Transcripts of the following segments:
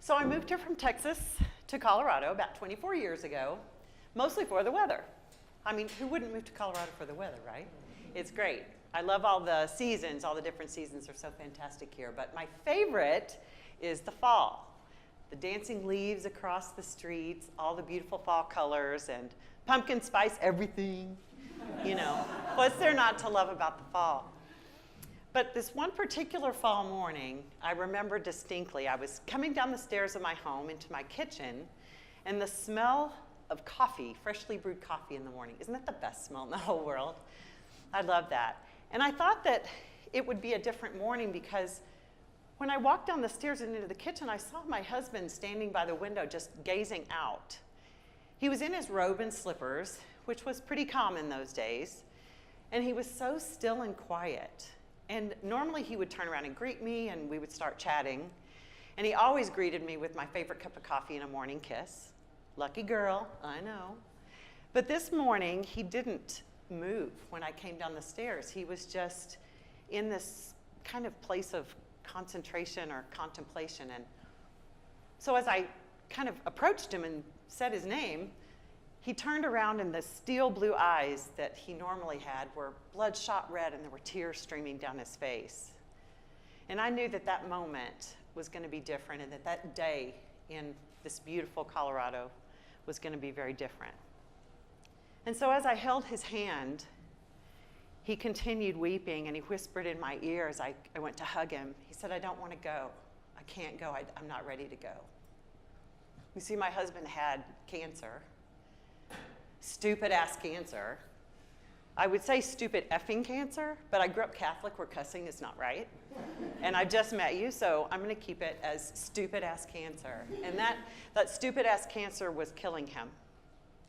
So I moved here from Texas to Colorado about 24 years ago, mostly for the weather. I mean, who wouldn't move to Colorado for the weather, right? It's great. I love all the seasons. All the different seasons are so fantastic here. But my favorite is the fall. The dancing leaves across the streets, all the beautiful fall colors, and pumpkin spice everything. You know, what's there not to love about the fall? But this one particular fall morning, I remember distinctly. I was coming down the stairs of my home into my kitchen, and the smell of coffee, freshly brewed coffee in the morning. Isn't that the best smell in the whole world? I love that. And I thought that it would be a different morning because when I walked down the stairs and into the kitchen, I saw my husband standing by the window just gazing out. He was in his robe and slippers, which was pretty common those days, and he was so still and quiet. And normally he would turn around and greet me, and we would start chatting. And he always greeted me with my favorite cup of coffee and a morning kiss. Lucky girl, I know. But this morning, he didn't move when I came down the stairs. He was just in this kind of place of concentration or contemplation. And so as I kind of approached him and said his name, he turned around, and the steel blue eyes that he normally had were bloodshot red, and there were tears streaming down his face. And I knew that that moment was going to be different, and that that day in this beautiful Colorado was going to be very different. And so as I held his hand, he continued weeping, and he whispered in my ear as I went to hug him. He said, "I don't want to go. I can't go. I'm not ready to go." You see, my husband had cancer. Stupid ass cancer. I would say stupid effing cancer, but I grew up Catholic where cussing is not right. And I just met you, so I'm going to keep it as stupid ass cancer. And that stupid ass cancer was killing him.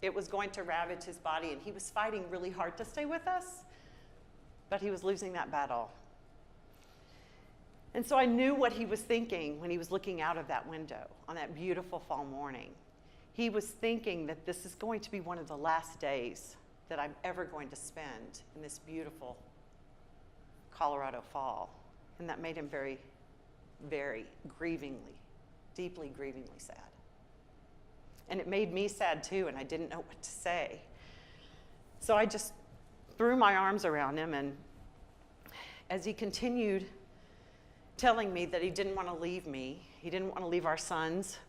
It was going to ravage his body, and he was fighting really hard to stay with us, but he was losing that battle. And so I knew what he was thinking when he was looking out of that window on that beautiful fall morning. He was thinking that this is going to be one of the last days that I'm ever going to spend in this beautiful Colorado fall. And that made him very, very grievingly, deeply grievingly sad. And it made me sad too, and I didn't know what to say. So I just threw my arms around him, and as he continued telling me that he didn't want to leave me, he didn't want to leave our sons.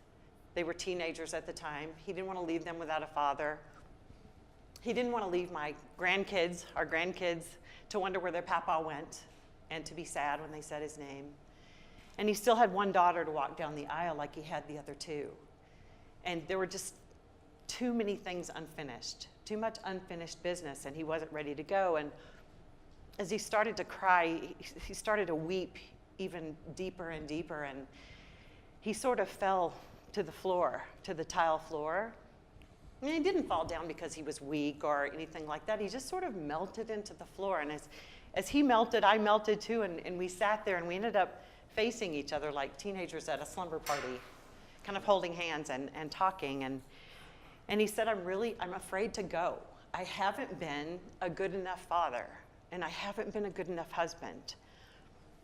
They were teenagers at the time. He didn't want to leave them without a father. He didn't want to leave my grandkids, our grandkids, to wonder where their papa went and to be sad when they said his name. And he still had one daughter to walk down the aisle like he had the other two. And there were just too many things unfinished, too much unfinished business, and he wasn't ready to go. And as he started to cry, he started to weep even deeper and deeper, and he sort of fell to the floor, to the tile floor. And he didn't fall down because he was weak or anything like that. He just sort of melted into the floor. And as he melted, I melted too, and we sat there, and we ended up facing each other like teenagers at a slumber party, kind of holding hands and talking. And he said, I'm afraid to go. I haven't been a good enough father, and I haven't been a good enough husband.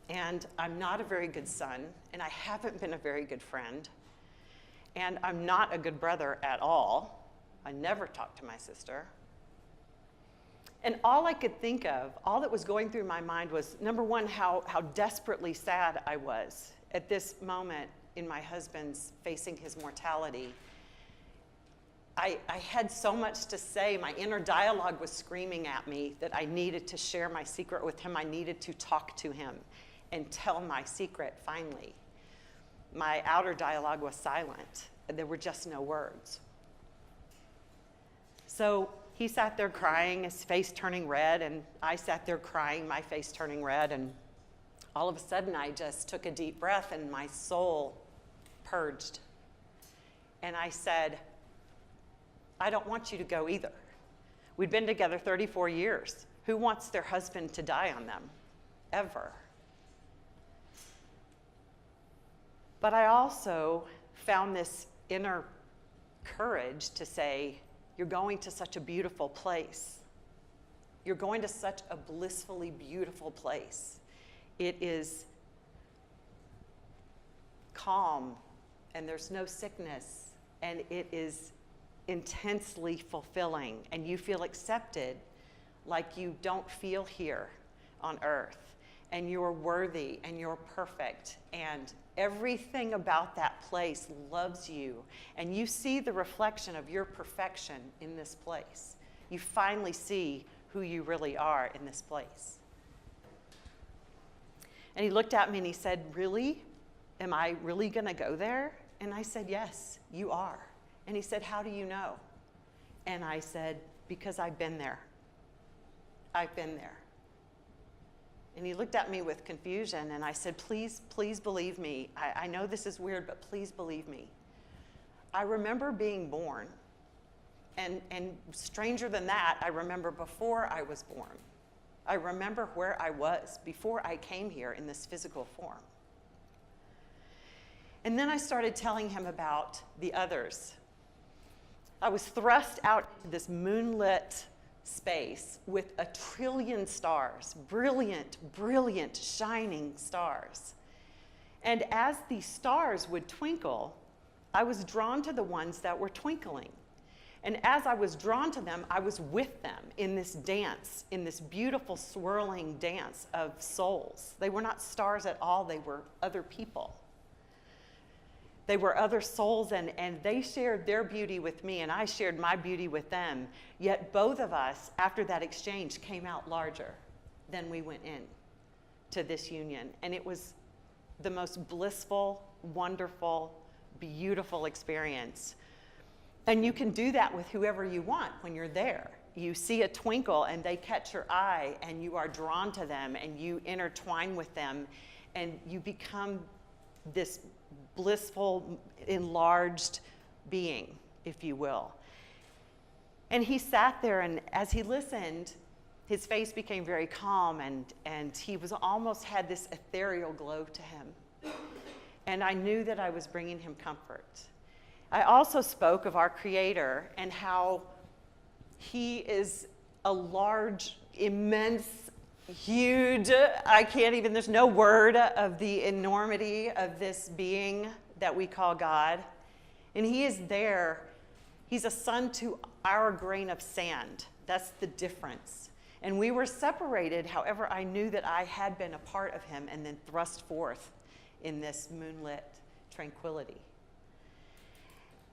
And I'm not a very good son, and I haven't been a very good friend. And I'm not a good brother at all. I never talked to my sister. And all I could think of, all that was going through my mind was, number one, how desperately sad I was at this moment in my husband's facing his mortality. I had so much to say. My inner dialogue was screaming at me that I needed to share my secret with him. I needed to talk to him and tell my secret finally. My outer dialogue was silent. There were just no words. So he sat there crying, his face turning red, and I sat there crying, my face turning red, and all of a sudden I just took a deep breath and my soul purged. And I said, I don't want you to go either. We'd been together 34 years. Who wants their husband to die on them? Ever. But I also found this inner courage to say, you're going to such a beautiful place. You're going to such a blissfully beautiful place. It is calm and there's no sickness, and it is intensely fulfilling, and you feel accepted like you don't feel here on earth, and you're worthy and you're perfect, and everything about that place loves you, and you see the reflection of your perfection in this place. You finally see who you really are in this place. And he looked at me and he said, "Really? Am I really going to go there?" And I said, "Yes, you are." And he said, "How do you know?" And I said, "Because I've been there. I've been there." And he looked at me with confusion, and I said, "Please, please believe me. I know this is weird, but please believe me. I remember being born. And stranger than that, I remember before I was born. I remember where I was before I came here in this physical form." And then I started telling him about the others. I was thrust out into this moonlit space with 1 trillion stars, brilliant, brilliant, shining stars. And as these stars would twinkle, I was drawn to the ones that were twinkling. And as I was drawn to them, I was with them in this dance, in this beautiful swirling dance of souls. They were not stars at all, they were other people. They were other souls, and they shared their beauty with me, and I shared my beauty with them. Yet both of us, after that exchange, came out larger than we went in to this union. And it was the most blissful, wonderful, beautiful experience. And you can do that with whoever you want when you're there. You see a twinkle, and they catch your eye, and you are drawn to them, and you intertwine with them, and you become this blissful, enlarged being, if you will. And he sat there, and as he listened, his face became very calm, and he was almost had this ethereal glow to him. And I knew that I was bringing him comfort. I also spoke of our Creator and how he is a large, immense, huge, there's no word of the enormity of this being that we call God. And he is there. He's a son to our grain of sand. That's the difference. And we were separated, however, I knew that I had been a part of him and then thrust forth in this moonlit tranquility.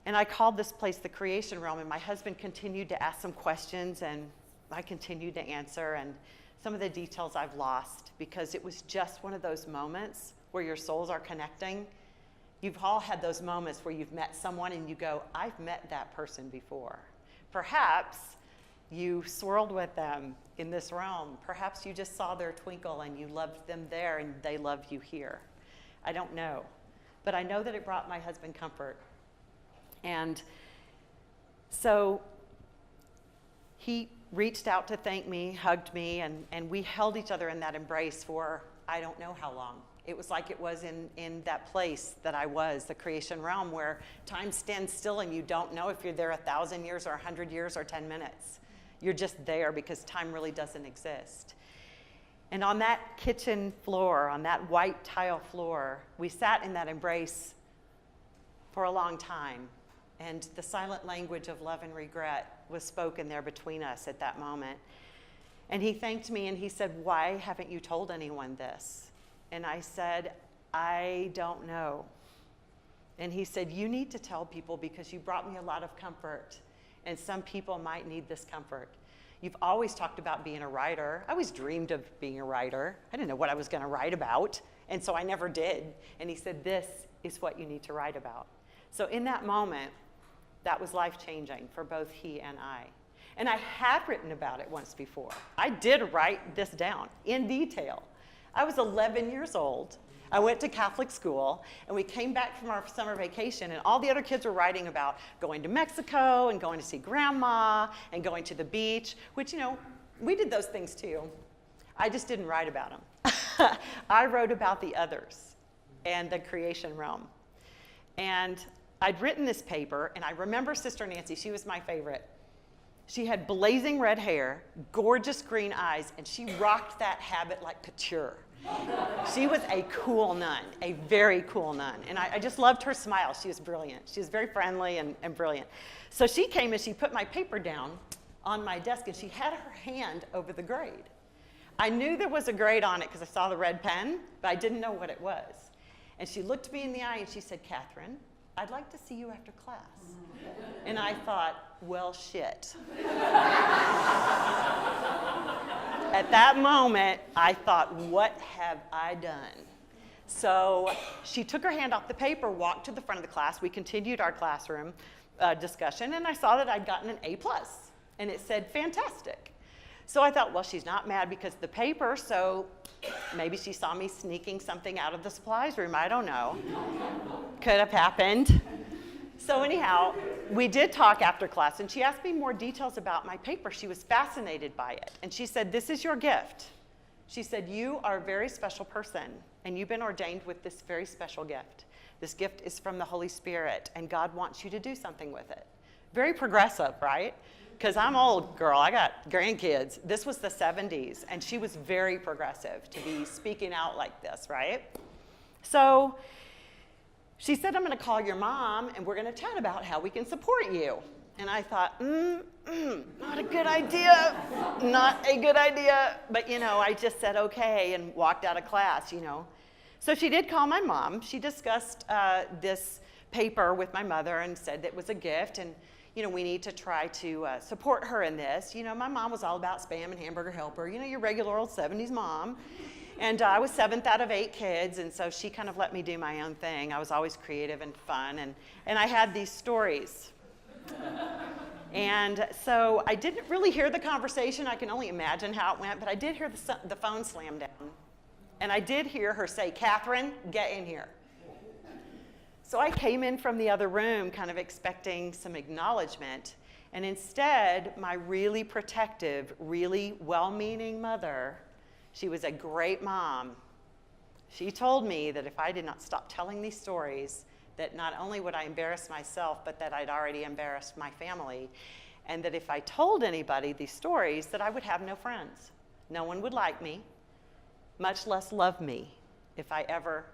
And I called this place the creation realm, and my husband continued to ask some questions, and I continued to answer, and some of the details I've lost because it was just one of those moments where your souls are connecting. You've all had those moments where you've met someone and you go, "I've met that person before." Perhaps you swirled with them in this realm. Perhaps you just saw their twinkle and you loved them there and they loved you here. I don't know. But I know that it brought my husband comfort. And so he reached out to thank me, hugged me, and we held each other in that embrace for I don't know how long. It was like it was in that place that I was, the creation realm, where time stands still and you don't know if you're there 1,000 years or 100 years or 10 minutes. You're just there because time really doesn't exist. And on that kitchen floor, on that white tile floor, we sat in that embrace for a long time. And the silent language of love and regret was spoken there between us at that moment. And he thanked me and he said, "Why haven't you told anyone this?" And I said, "I don't know." And he said, "You need to tell people because you brought me a lot of comfort, and some people might need this comfort. You've always talked about being a writer. I always dreamed of being a writer. I didn't know what I was going to write about, and so I never did." And he said, "This is what you need to write about." So in that moment, that was life-changing for both he and I. And I had written about it once before. I did write this down in detail. I was 11 years old. I went to Catholic school, and we came back from our summer vacation, and all the other kids were writing about going to Mexico and going to see grandma and going to the beach, which, we did those things too. I just didn't write about them. I wrote about the others and the creation realm. And I'd written this paper, and I remember Sister Nancy. She was my favorite. She had blazing red hair, gorgeous green eyes, and she rocked that habit like couture. She was a cool nun, a very cool nun. And I just loved her smile. She was brilliant. She was very friendly and brilliant. So she came and she put my paper down on my desk, and she had her hand over the grade. I knew there was a grade on it because I saw the red pen, but I didn't know what it was. And she looked me in the eye and she said, "Catherine, I'd like to see you after class." And I thought, well, shit. At that moment, I thought, what have I done? So she took her hand off the paper, walked to the front of the class. We continued our classroom discussion, and I saw that I'd gotten an A+, and it said fantastic. So I thought, well, she's not mad because of the paper, so maybe she saw me sneaking something out of the supplies room. I don't know. Could have happened. So anyhow, we did talk after class, and she asked me more details about my paper. She was fascinated by it. And she said, "This is your gift." She said, "You are a very special person, and you've been ordained with this very special gift. This gift is from the Holy Spirit, and God wants you to do something with it." Very progressive, right? Because I'm old, girl. I got grandkids. This was the 70s, and she was very progressive to be speaking out like this, right? So she said, "I'm going to call your mom, and we're going to chat about how we can support you." And I thought, not a good idea, not a good idea. But, I just said okay and walked out of class, So she did call my mom. She discussed this paper with my mother and said that it was a gift, and, we need to try to support her in this. My mom was all about Spam and Hamburger Helper, your regular old 70s mom. And I was 7th out of 8 kids, and so she kind of let me do my own thing. I was always creative and fun, and I had these stories. And so I didn't really hear the conversation. I can only imagine how it went, but I did hear the phone slam down. And I did hear her say, "Catherine, get in here." So I came in from the other room kind of expecting some acknowledgement, and instead, my really protective, really well-meaning mother, she was a great mom. She told me that if I did not stop telling these stories, that not only would I embarrass myself, but that I'd already embarrassed my family, and that if I told anybody these stories, that I would have no friends. No one would like me, much less love me, if I ever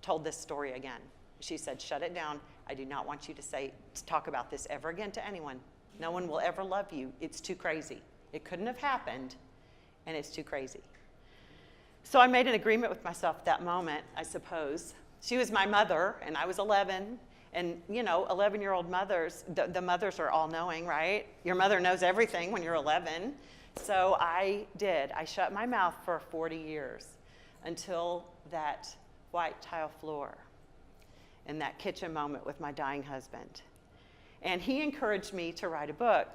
told this story again. She said, "Shut it down. I do not want you to talk about this ever again to anyone. No one will ever love you. It's too crazy. It couldn't have happened, and it's too crazy." So I made an agreement with myself at that moment, I suppose. She was my mother, and I was 11. And, 11-year-old mothers, the mothers are all-knowing, right? Your mother knows everything when you're 11. So I did. I shut my mouth for 40 years until that white tile floor and that kitchen moment with my dying husband. And he encouraged me to write a book.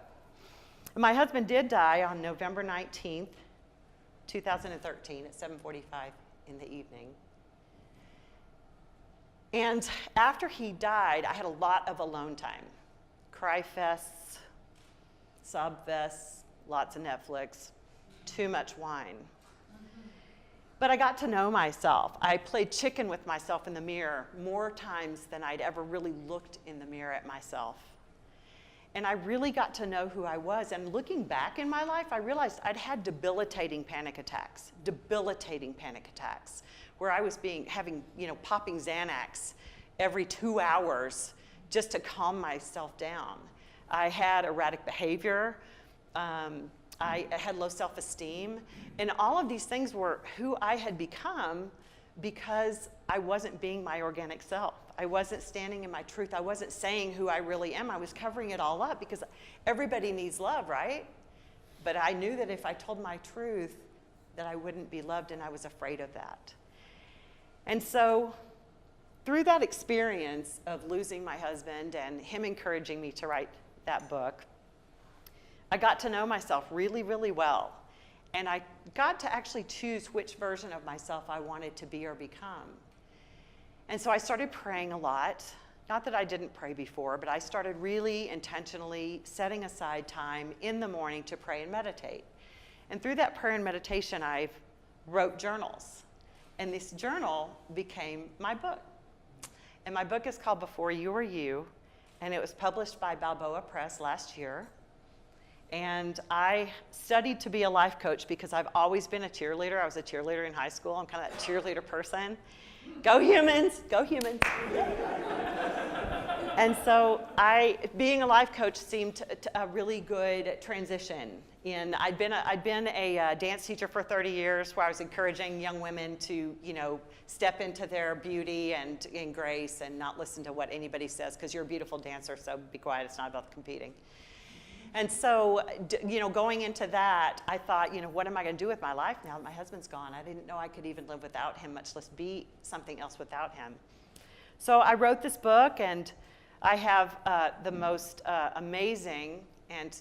My husband did die on November 19th, 2013 at 7:45 in the evening. And after he died, I had a lot of alone time. Cry fests, sob fests, lots of Netflix, too much wine. But I got to know myself. I played chicken with myself in the mirror more times than I'd ever really looked in the mirror at myself. And I really got to know who I was. And looking back in my life, I realized I'd had debilitating panic attacks, where I was having popping Xanax every 2 hours just to calm myself down. I had erratic behavior. I had low self-esteem. And all of these things were who I had become because I wasn't being my organic self. I wasn't standing in my truth. I wasn't saying who I really am. I was covering it all up because everybody needs love, right? But I knew that if I told my truth, that I wouldn't be loved, and I was afraid of that. And so through that experience of losing my husband and him encouraging me to write that book, I got to know myself really, really well. And I got to actually choose which version of myself I wanted to be or become. And so I started praying a lot. Not that I didn't pray before, but I started really intentionally setting aside time in the morning to pray and meditate. And through that prayer and meditation, I wrote journals. And this journal became my book. And my book is called Before You Were You, and it was published by Balboa Press last year. And I studied to be a life coach because I've always been a cheerleader. I was a cheerleader in high school. I'm kind of that cheerleader person. Go humans, go humans. And so being a life coach seemed a really good transition. I'd been a dance teacher for 30 years where I was encouraging young women to, step into their beauty and grace and not listen to what anybody says, because you're a beautiful dancer, so be quiet, it's not about competing. And so, going into that, I thought, what am I going to do with my life now that my husband's gone? I didn't know I could even live without him, much less be something else without him. So I wrote this book, and I have the most amazing and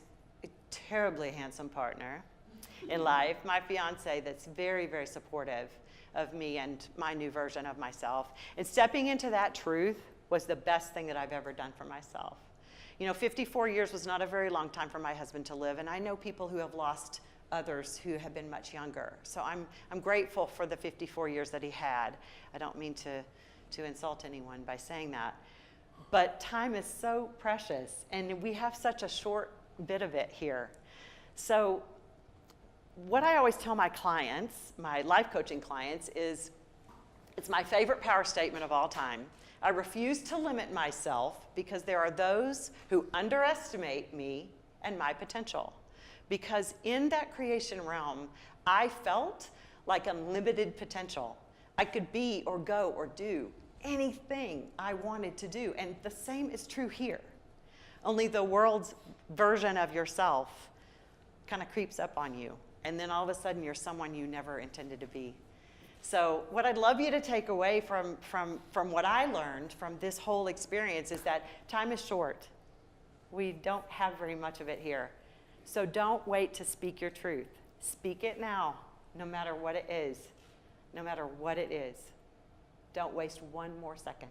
terribly handsome partner in life, my fiance, that's very, very supportive of me and my new version of myself. And stepping into that truth was the best thing that I've ever done for myself. 54 years was not a very long time for my husband to live, and I know people who have lost others who have been much younger. So I'm grateful for the 54 years that he had. I don't mean to insult anyone by saying that. But time is so precious, and we have such a short bit of it here. So what I always tell my clients, my life coaching clients, is it's my favorite power statement of all time. I refuse to limit myself because there are those who underestimate me and my potential. Because in that creation realm, I felt like unlimited potential. I could be or go or do anything I wanted to do. And the same is true here. Only the world's version of yourself kind of creeps up on you. And then all of a sudden, you're someone you never intended to be. So what I'd love you to take away from what I learned from this whole experience is that time is short. We don't have very much of it here. So don't wait to speak your truth. Speak it now, no matter what it is. No matter what it is. Don't waste one more second.